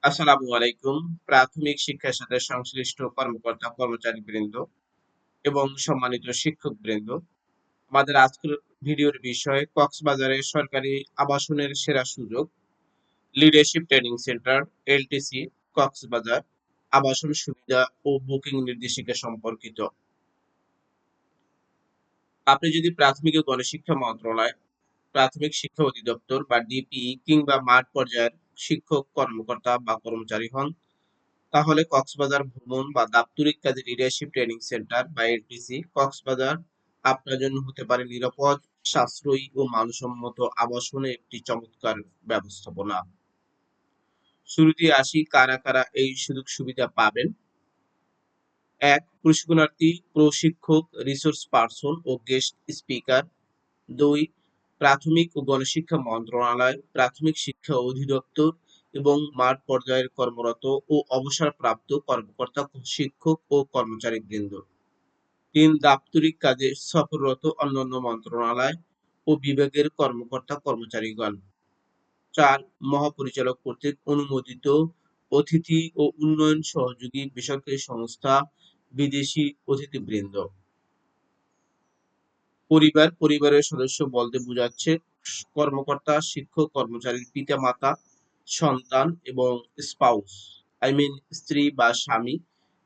আসসালামু আলাইকুম। প্রাথমিক শিক্ষার সাথে সংশ্লিষ্ট কর্মকর্তা, কর্মচারীবৃন্দ এবং সম্মানিত শিক্ষকবৃন্দ, আমাদের আজকের ভিডিওর বিষয় কক্সবাজারের সরকারি আবাসনের সেরা সুযোগ, leadership training centre LTC Cox's Bazar আবাসন সুবিধা ও বুকিং নির্দেশিকা সম্পর্কিত। আপনি যদি প্রাথমিক ও গণশিক্ষা মন্ত্রণালয়, প্রাথমিক শিক্ষা অধিদপ্তর বা ডিপিই কিংবা মাঠ পর্যায়ের শিক্ষক, কর্মকর্তা বা কর্মচারী হন, তাহলে কক্সবাজার ভ্রমণ বা দাপ্তরিক কাজে লিডারশিপ ট্রেনিং সেন্টার বা এলটিসি কক্সবাজার আপনার জন্য হতে পারে নিরাপদ, সাশ্রয়ী ও মানসম্মত আবাসনের একটি চমৎকার ব্যবস্থাপনা। শুরুতে আসি কারা কারা এই সুযোগ সুবিধা পাবেন। এক, প্রশিক্ষণার্থী, প্রশিক্ষক, রিসোর্স পার্সন ও গেস্ট স্পিকার। দুই, প্রাথমিক ও গণশিক্ষা মন্ত্রণালয়, প্রাথমিক শিক্ষা অধিদপ্তর এবং মাঠ পর্যায়ের কর্মরত ও অবসরপ্রাপ্ত কর্মকর্তা, শিক্ষক ও কর্মচারীবৃন্দ। তিন, দাপ্তরিক কাজে সফররত অন্যান্য মন্ত্রণালয় ও বিভাগের কর্মকর্তা কর্মচারীগণ। চার, মহাপরিচালক কর্তৃক অনুমোদিত অতিথি ও উন্নয়ন সহযোগী বেসরকারি সংস্থা, বিদেশি অতিথিবৃন্দ। পরিবার, পরিবারের সদস্য বলতে বোঝাচ্ছে কর্মকর্তা, শিক্ষক, কর্মচারীর পিতা-মাতা, সন্তান এবং স্পাউস, স্ত্রী বা স্বামী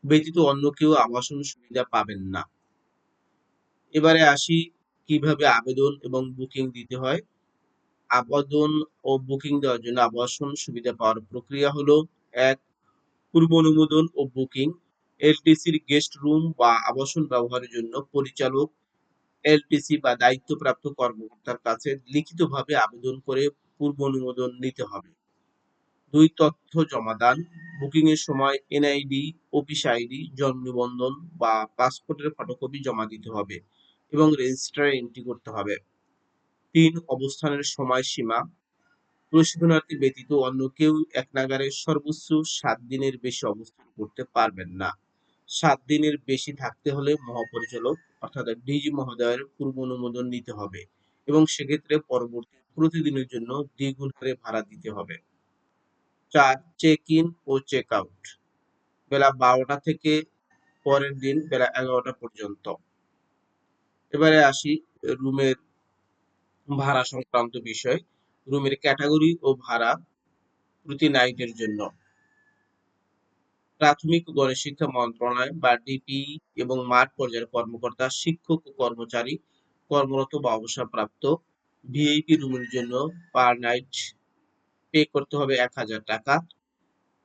ব্যতীত অন্য কেউ আবাসন সুবিধা পাবেন না। এবারে আসি কিভাবে আবেদন এবং বুকিং দিতে হয়। আবেদন ও বুকিং দেওয়ার জন্য আবাসন সুবিধা পাওয়ার প্রক্রিয়া হলো: এক, পূর্ব অনুমোদন ও বুকিং। এলটিসির গেস্ট রুম বা আবাসন ব্যবহারের জন্য পরিচালক, এলটিসি বা দায়িত্বপ্রাপ্ত কর্মকর্তার কাছে লিখিতভাবে আবেদন করে পূর্ব অনুমোদন নিতে হবে। দুই, তথ্য জমা দান। বুকিং এর সময় এনআইডি, অফিস আইডি, জন্ম নিবন্ধন বা পাসপোর্টের ফটোকপি জমা দিতে হবে এবং রেজিস্ট্রারে এন্ট্রি করতে হবে। তিন, অবস্থানের সময়সীমা। প্রশিক্ষণার্থী ব্যতীত অন্য কেউ এক নাগাড়ে সর্বোচ্চ 7 দিনের বেশি অবস্থান করতে পারবেন না। 7 দিনের বেশি থাকতে হলে মহাপরিচালক অর্থাৎ ডিজি মহোদয়ের পূর্ব অনুমোদন নিতে হবে এবং সেক্ষেত্রে পরবর্তী প্রতিদিনের জন্য দ্বিগুণ হারে ভাড়া দিতে হবে। 4, চেক ইন ও চেক আউট। বেলা 12টা থেকে পরের দিন বেলা 11টা পর্যন্ত। এবারে আসি রুমের ভাড়া সংক্রান্ত বিষয়। রুমের ক্যাটাগরি ও ভাড়া প্রতি নাইটের জন্য প্রাথমিক ও গণশিক্ষা মন্ত্রণালয় বা ডিপিই এবং মাঠ পর্যায়ের কর্মকর্তা, শিক্ষক ও কর্মচারী কর্মরত বা অবসরপ্রাপ্ত ভিআইপি রুমের জন্য পার নাইট পে করতে হবে 1000 টাকা,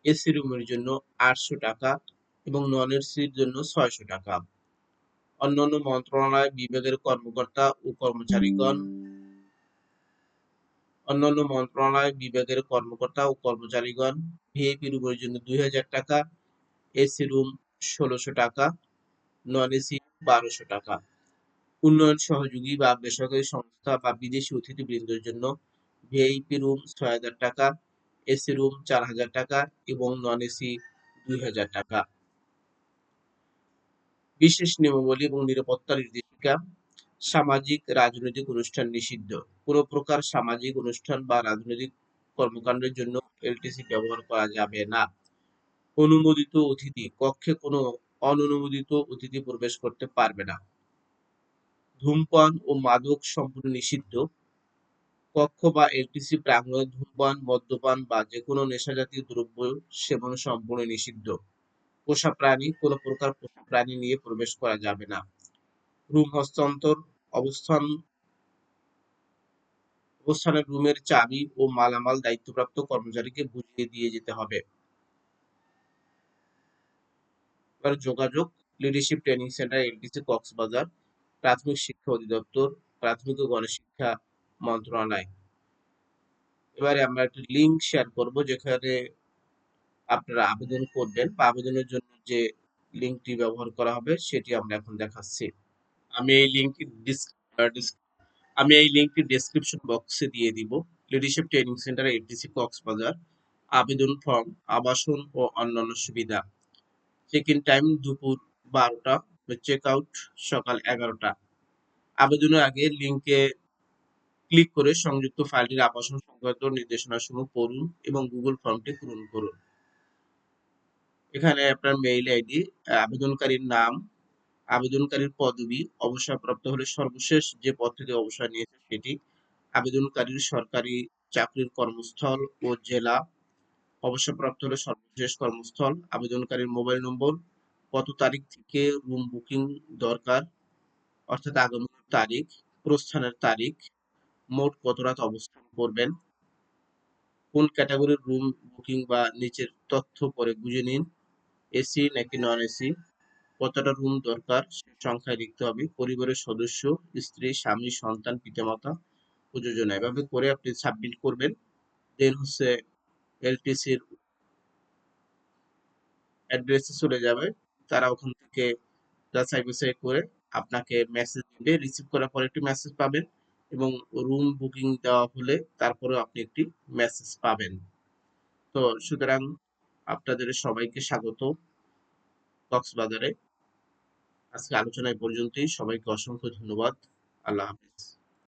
এসি রুমের জন্য 800 টাকা এবং নন এসির জন্য 600 টাকা। অন্যান্য মন্ত্রণালয় বিভাগের কর্মকর্তা ও কর্মচারীগণ ভিআইপি রুমের জন্য 2000 টাকা, এসি রুম 1600 টাকা, নন এসি 1200 টাকা। উন্নয়ন সহযোগী বা বেসরকারি সংস্থা বা বিদেশি অতিথিবৃন্দের জন্য ভিআইপি রুম 6000 টাকা, এসি রুম 4000 টাকা এবং নন এসি 2000 টাকা। বিশেষ নিয়মাবলী এবং নিরাপত্তা নির্দেশিকা। সামাজিক রাজনৈতিক অনুষ্ঠান নিষিদ্ধ। কোনো প্রকার সামাজিক অনুষ্ঠান বা রাজনৈতিক কর্মকাণ্ডের জন্য এলটিসি ব্যবহার করা যাবে না। অনুমোদিত অতিথি কক্ষে কোনো অননুমোদিত অতিথি প্রবেশ করতে পারবে না। ধূমপান ও মাদক সম্পূর্ণ নিষিদ্ধ। কক্ষ বা এলটিসি প্রাঙ্গণে ধূমপান, মদ্যপান বা যেকোনো নেশাজাতীয় দ্রব্য সেবন সম্পূর্ণ নিষিদ্ধ। পোষা প্রাণী, কোনো প্রকার পোষা প্রাণী নিয়ে প্রবেশ করা যাবে না। রুম হস্তান্তর। অবস্থান অবস্থানের রুমের চাবি ও মালামাল দায়িত্বপ্রাপ্ত কর্মচারীকে বুঝিয়ে দিয়ে যেতে হবে। এবার যোগাযোগ। Leadership training centre LTC Cox's Bazar, প্রাথমিক শিক্ষা অধিদপ্তর, প্রাথমিক ও গণশিক্ষা মন্ত্রণালয়। এবারে আমরা একটা লিঙ্ক শেয়ার করব যেখানে আপনারা আবেদন করবেন বা আবেদনের জন্য যে লিঙ্কটি ব্যবহার করা হবে সেটি আমরা এখন দেখাচ্ছি। আমি এই লিঙ্কটি আমি এই লিঙ্কটি ডেসক্রিপশন বক্সে দিয়ে দিব। Leadership training centre LTC Cox's Bazar, আবেদন ফর্ম, আবাসন ও অন্যান্য সুবিধা। চেক ইন টাইম দুপুর 12টা, চেক আউট সকাল 11টা। আবেদনের আগে লিঙ্কে ক্লিক করে সংযুক্ত ফাইলটির আবাসন সংক্রান্ত নির্দেশনাসমূহ পড়ুন এবং গুগল ফর্মটি পূরণ করুন। এখানে আপনার মেইল আইডি, আবেদনকারীর নাম, আবেদনকারীর পদবি, অবসরপ্রাপ্ত হলে সর্বশেষ যে পদ থেকে অবসর নিয়েছে সেটি, আবেদনকারীর সরকারি চাকরির কর্মস্থল ও জেলা, অবসরপ্রাপ্ত হলে সর্বশেষ কর্মস্থল, আবেদনকারীর মোবাইল নম্বর, কত তারিখ থেকে রুম বুকিং দরকার অর্থাৎ আগমনের তারিখ, প্রস্থানের তারিখ, মোট কত রাত অবস্থান করবেন, কোন ক্যাটাগরির রুম বুকিং বা নিচের তথ্য পরে বুঝে নিন, এসি নাকি নন এসি, কতটা রুম দরকার সে সংখ্যায় লিখতে হবে, পরিবারের সদস্য, স্ত্রী, স্বামী, সন্তান, পিতামাতা, প্রযোজনা, এভাবে করে আপনি সাবমিট করবেন। দেন হচ্ছে এলটিসির অ্যাড্রেসে চলে যাবে, তারা ওখান থেকে যাচাই বাছাই করে আপনাকে মেসেজ দিবে, রিসিভ করার পর একটি মেসেজ পাবেন এবং রুম বুকিং দেওয়া হলে তারপরেও আপনি একটি মেসেজ পাবেন। তো সুতরাং আপনাদের সবাইকে স্বাগত কক্সবাজারে। আজকে আলোচনা এই পর্যন্তই। সবাইকে অসংখ্য ধন্যবাদ। আল্লাহ হাফেজ।